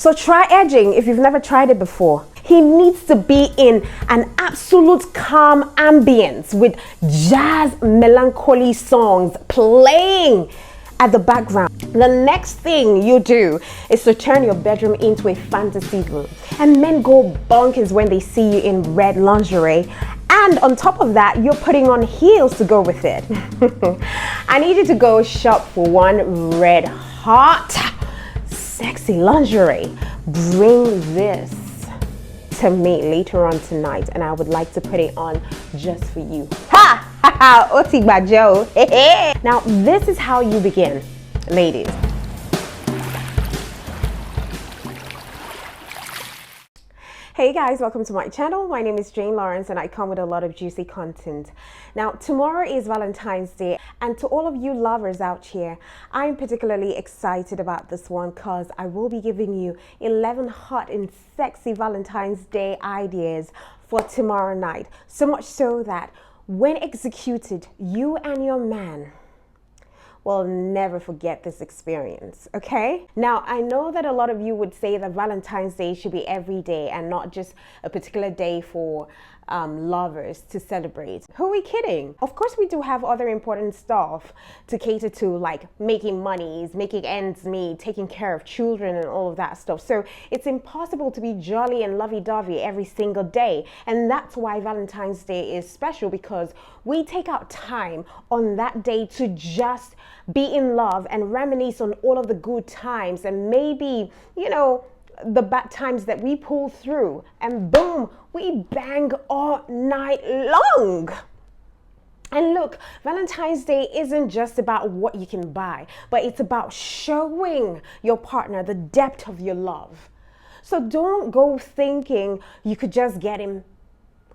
So try edging if you've never tried it before. He needs to be in an absolute calm ambience with jazz melancholy songs playing at the background. The next thing you do is to turn your bedroom into a fantasy room. And men go bonkers when they see you in red lingerie. And on top of that, you're putting on heels to go with it. I need you to go shop for one red hot sexy lingerie. Bring this to me later on tonight, and I would like to put it on just for you. Ha! Ha ha! Oti bajo. Now, this is how you begin, ladies. Hey guys, welcome to my channel. My name is Jane Lawrence and I come with a lot of juicy content. Now, tomorrow is Valentine's Day, and to all of you lovers out here, I'm particularly excited about this one because I will be giving you 11 hot and sexy Valentine's Day ideas for tomorrow night. So much so that when executed, you and your man will never forget this experience, okay? Now, I know that a lot of you would say that Valentine's Day should be every day and not just a particular day for lovers to celebrate. Who are we kidding? Of course, we do have other important stuff to cater to, like making monies, making ends meet, taking care of children and all of that stuff. So it's impossible to be jolly and lovey-dovey every single day. And that's why Valentine's Day is special, because we take out time on that day to just be in love and reminisce on all of the good times and maybe, you know, the bad times that we pull through, and boom, we bang all night long. And look, Valentine's Day isn't just about what you can buy, but it's about showing your partner the depth of your love. So don't go thinking you could just get him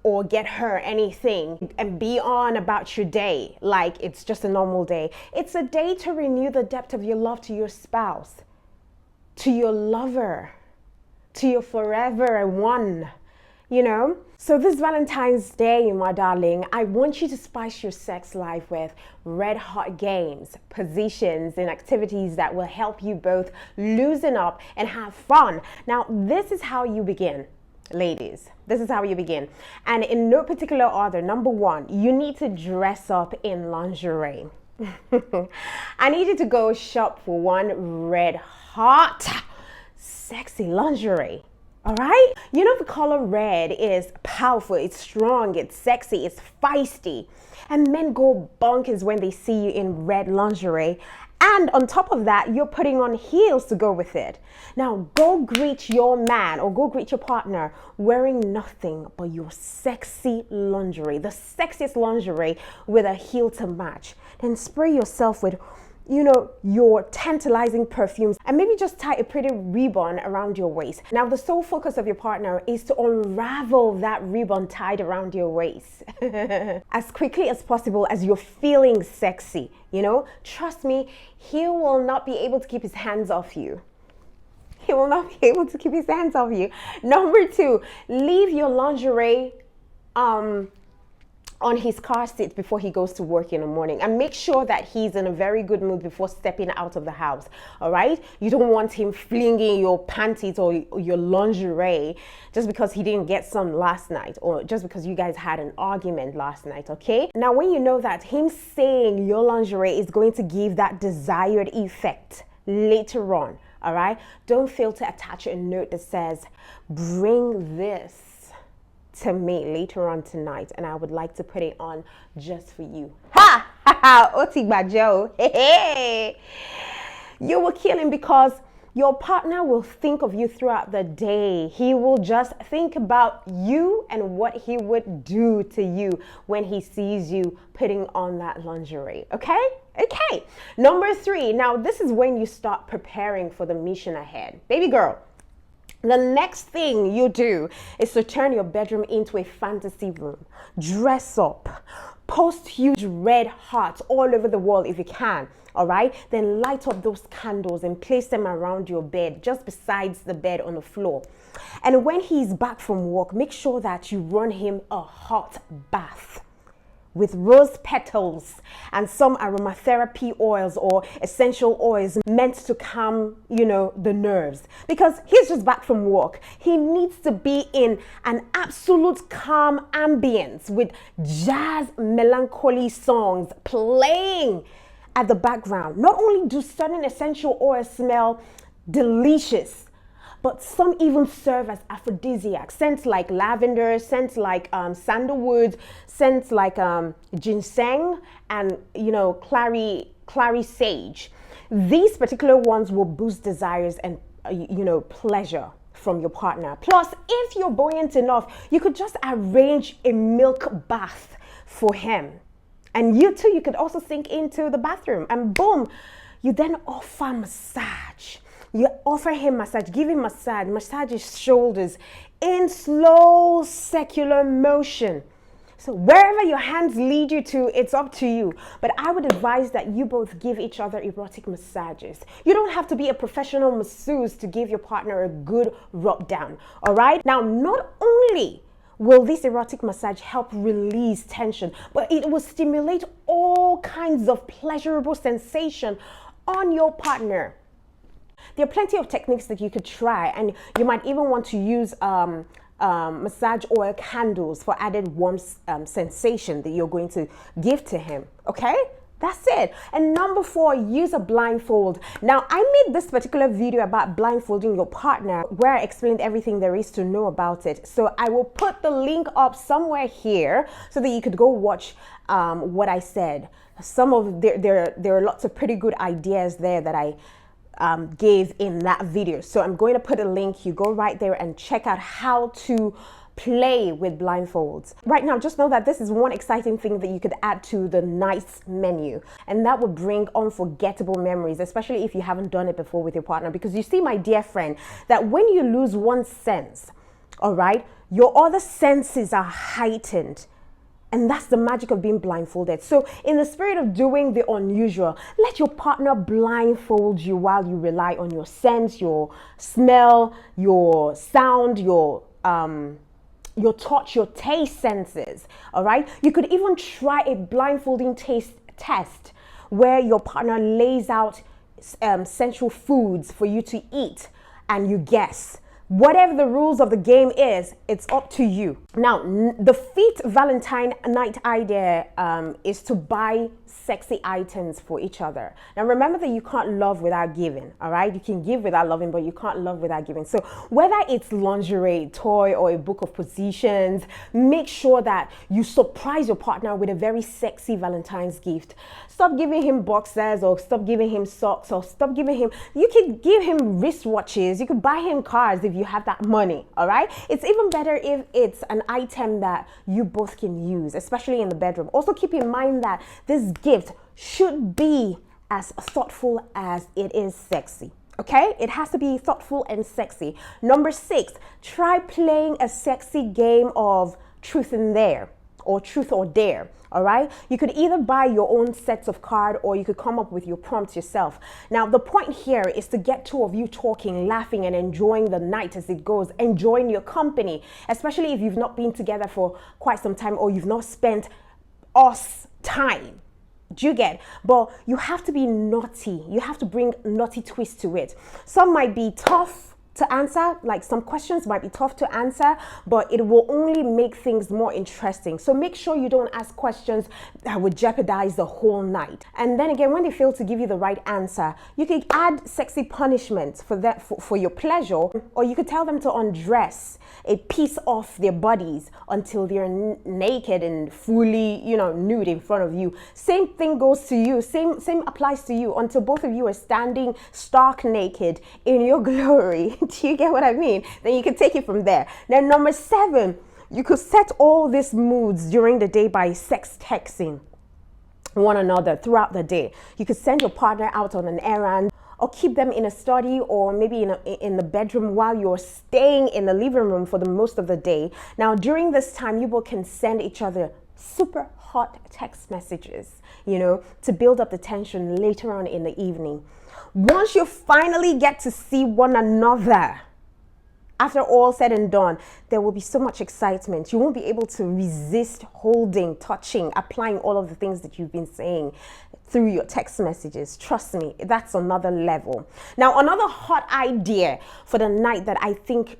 or get her anything and be on about your day like it's just a normal day. It's a day to renew the depth of your love to your spouse, to your lover, to your forever one, you know? So this Valentine's Day, my darling, I want you to spice your sex life with red hot games, positions, and activities that will help you both loosen up and have fun. Now, this is how you begin. Ladies, this is how you begin. And in no particular order, number one, you need to dress up in lingerie. I need you to go shop for one red hot sexy lingerie. All right? You know, the color red is powerful, it's strong, it's sexy, it's feisty. And men go bonkers when they see you in red lingerie. And on top of that, you're putting on heels to go with it. Now, go greet your man or go greet your partner wearing nothing but your sexy lingerie, the sexiest lingerie with a heel to match. Then spray yourself with, you know, your tantalizing perfumes, and maybe just tie a pretty ribbon around your waist. Now, the sole focus of your partner is to unravel that ribbon tied around your waist as quickly as possible as you're feeling sexy. You know, trust me, he will not be able to keep his hands off you. He will not be able to keep his hands off you. Number two, leave your lingerie on his car seat before he goes to work in the morning, and make sure that he's in a very good mood before stepping out of the house. All right, you don't want him flinging your panties or your lingerie just because he didn't get some last night, or just because you guys had an argument last night. Okay, now when you know that him saying your lingerie is going to give that desired effect later on, all right, don't fail to attach a note that says, bring this to me later on tonight, and I would like to put it on just for you. Ha! Ha ha! Oti bajo. Hey! You will kill him, because your partner will think of you throughout the day. He will just think about you and what he would do to you when he sees you putting on that lingerie. Okay? Okay. Number three. Now, this is when you start preparing for the mission ahead. Baby girl, the next thing you do is to turn your bedroom into a fantasy room. Dress up. Post huge red hearts all over the wall if you can. All right? Then light up those candles and place them around your bed, just besides the bed on the floor. And when he's back from work, make sure that you run him a hot bath with rose petals and some aromatherapy oils or essential oils meant to calm, the nerves. Because he's just back from work. He needs to be in an absolute calm ambience with jazz melancholy songs playing at the background. Not only do certain essential oils smell delicious, but some even serve as aphrodisiacs. Scents like lavender, scents like sandalwood, scents like ginseng, and clary sage. These particular ones will boost desires and pleasure from your partner. Plus, if you're buoyant enough, you could just arrange a milk bath for him. And you too, you could also sink into the bathroom, and boom, you then offer massage. You offer him massage, give him massage his shoulders in slow circular motion. So wherever your hands lead you to, it's up to you. But I would advise that you both give each other erotic massages. You don't have to be a professional masseuse to give your partner a good rub down, all right? Now, not only will this erotic massage help release tension, but it will stimulate all kinds of pleasurable sensation on your partner. There are plenty of techniques that you could try, and you might even want to use massage oil candles for added warm sensation that you're going to give to him, okay? That's it. And number 4, use a blindfold. Now, I made this particular video about blindfolding your partner where I explained everything there is to know about it. So I will put the link up somewhere here so that you could go watch what I said. There are lots of pretty good ideas there that I gave in that video. So I'm going to put a link. You go right there and check out how to play with blindfolds. Right now, just know that this is one exciting thing that you could add to the night's menu, and that would bring unforgettable memories, especially if you haven't done it before with your partner. Because you see, my dear friend, that when you lose one sense, all right, your other senses are heightened. And that's the magic of being blindfolded. So in the spirit of doing the unusual, let your partner blindfold you while you rely on your sense, your smell, your sound, your touch, your taste senses, all right? You could even try a blindfolding taste test where your partner lays out sensual foods for you to eat and you guess. Whatever the rules of the game is, it's up to you. Now, the 5th Valentine night idea is to buy sexy items for each other. Now, remember that you can't love without giving, all right? You can give without loving, but you can't love without giving. So whether it's lingerie, toy, or a book of positions, make sure that you surprise your partner with a very sexy Valentine's gift. Stop giving him boxers, or stop giving him socks, or stop giving him, you could give him wristwatches, you could buy him cars if you have that money, all right? It's even better if it's an item that you both can use, especially in the bedroom. Also keep in mind that this gift should be as thoughtful as it is sexy. Okay, it has to be thoughtful and sexy. Number 6, try playing a sexy game of truth and dare, or truth or dare. All right, you could either buy your own sets of cards, or you could come up with your prompts yourself. Now, the point here is to get 2 of you talking, laughing, and enjoying the night as it goes, enjoying your company, especially if you've not been together for quite some time, or you've not spent us time. Do you get? But you have to be naughty. You have to bring naughty twist to it. Some might be tough to answer, like some questions might be tough to answer, but it will only make things more interesting. So make sure you don't ask questions that would jeopardize the whole night. And then again, when they fail to give you the right answer, you could add sexy punishments for that, for your pleasure, or you could tell them to undress a piece of their bodies until they're naked and fully, nude in front of you. Same thing goes to you. Same applies to you until both of you are standing stark naked in your glory. Do you get what I mean? Then you can take it from there. Now, number 7, you could set all these moods during the day by sex texting one another throughout the day. You could send your partner out on an errand, or keep them in a study, or maybe in the bedroom while you're staying in the living room for the most of the day. Now, during this time, you both can send each other super hot text messages, to build up the tension later on in the evening. Once you finally get to see one another, After all said and done, there will be so much excitement. You won't be able to resist holding, touching, applying all of the things that you've been saying through your text messages. Trust me, that's another level. Now, another hot idea for the night that I think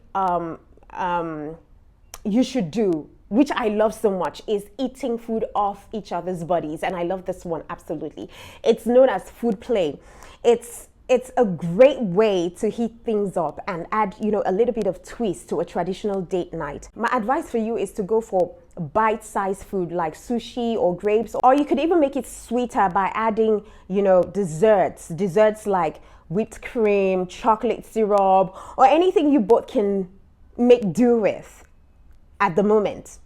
you should do, which I love so much, is eating food off each other's bodies. And I love this one, absolutely. It's known as food play. It's a great way to heat things up and add, a little bit of twist to a traditional date night. My advice for you is to go for bite-sized food like sushi or grapes, or you could even make it sweeter by adding, desserts like whipped cream, chocolate syrup, or anything you both can make do with at the moment,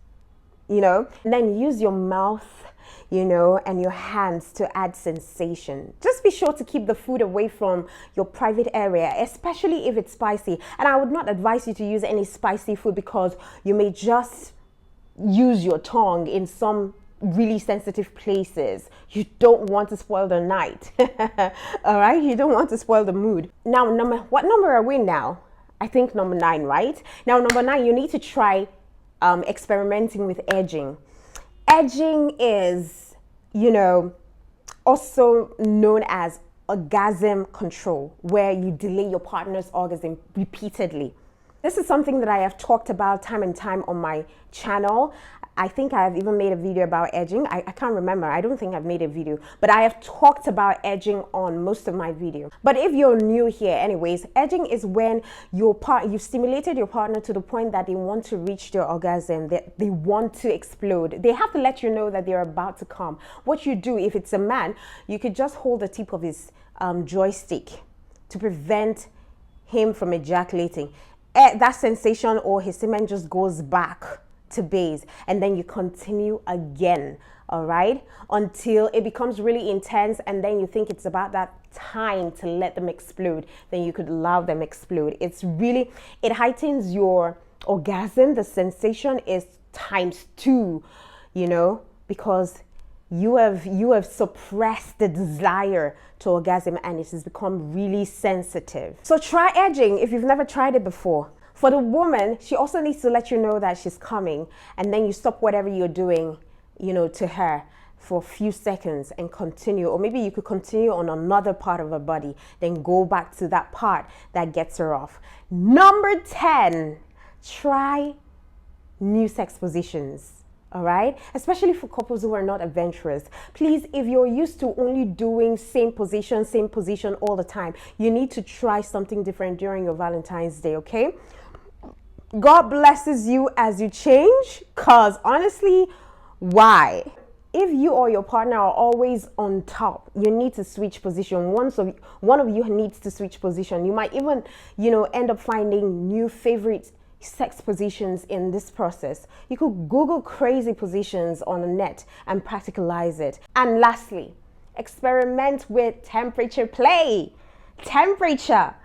and then use your mouth and your hands to add sensation. Just be sure to keep the food away from your private area, especially if it's spicy. And I would not advise you to use any spicy food because you may just use your tongue in some really sensitive places. You don't want to spoil the night. All right? You don't want to spoil the mood. Now, what number are we now? I think number 9, right? Now, number 9, you need to try experimenting with edging. Edging is, also known as orgasm control, where you delay your partner's orgasm repeatedly. This is something that I have talked about time and time on my channel. I think I have even made a video about edging. I can't remember. I don't think I've made a video, but I have talked about edging on most of my videos. But if you're new here, anyways, edging is when you've stimulated your partner to the point that they want to reach their orgasm, that they want to explode. They have to let you know that they're about to come. What you do, if it's a man, you could just hold the tip of his joystick to prevent him from ejaculating. That sensation or his semen just goes back to base, and then you continue again, all right, until it becomes really intense, and then you think it's about that time to let them explode. Then you could allow them explode. It heightens your orgasm. The sensation is ×2, because you have suppressed the desire to orgasm, and it has become really sensitive. So try edging if you've never tried it before. For the woman, she also needs to let you know that she's coming, and then you stop whatever you're doing, to her for a few seconds and continue. Or maybe you could continue on another part of her body, then go back to that part that gets her off. Number 10, try new sex positions. All right, especially for couples who are not adventurous. Please, if you're used to only doing same position all the time, you need to try something different during your Valentine's Day, okay? God blesses you as you change, because honestly, why? If you or your partner are always on top, you need to switch position. One of you needs to switch position. You might even, end up finding new favorite sex positions in this process. You could Google crazy positions on the net and practicalize it. And lastly, experiment with temperature play. Temperature.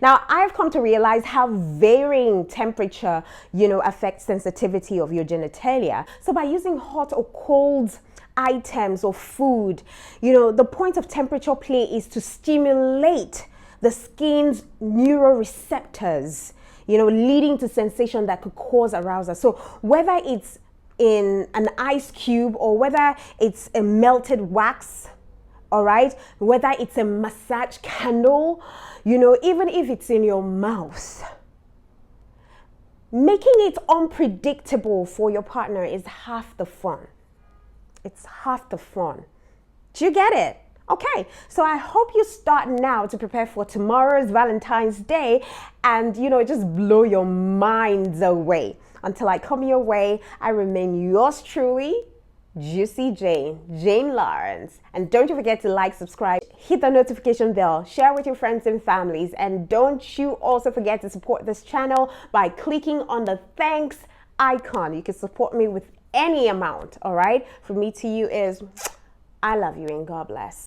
Now, I've come to realize how varying temperature, affects sensitivity of your genitalia. So by using hot or cold items or food, the point of temperature play is to stimulate the skin's neuroreceptors, leading to sensation that could cause arousal. So whether it's in an ice cube or whether it's a melted wax, all right, whether it's a massage candle, even if it's in your mouth, making it unpredictable for your partner is half the fun. It's half the fun. Do you get it? Okay, so I hope you start now to prepare for tomorrow's Valentine's Day and, just blow your minds away. Until I come your way, I remain yours truly, Juicy Jane Lawrence. And don't you forget to like, subscribe, hit the notification bell, share with your friends and families. And don't you also forget to support this channel by clicking on the thanks icon. You can support me with any amount, all right? From me to you is, I love you and God bless.